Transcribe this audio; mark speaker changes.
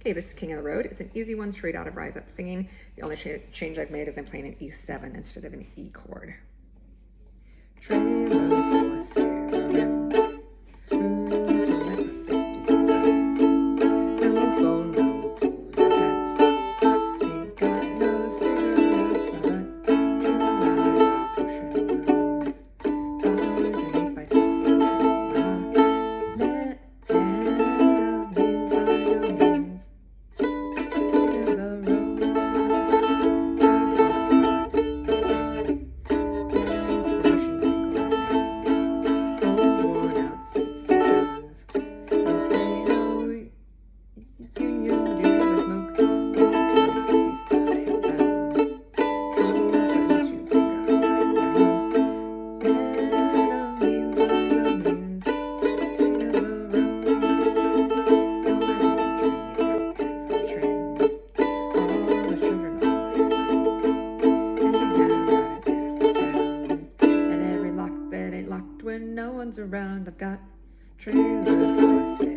Speaker 1: Okay, this is King of the Road. It's an easy one straight out of Rise Up Singing. The only change I've made is I'm playing an E7 instead of an E chord. Trailer for sailing, cruising at 57. No phone, no cool pets. Ain't got no cigarettes, but 2 hours of pushing rooms. Bars and 8 by 12 of means by no means. King of the road, destination Bangor. Old worn out suits and shoes. Don't pay no union dues or smoke. Old smokies that held down. Sure, but not you big up enemies by no means. King of the road. No, I won't join you train. All the children on and every lock that ain't locked when no one's around. I've got trailer for sale.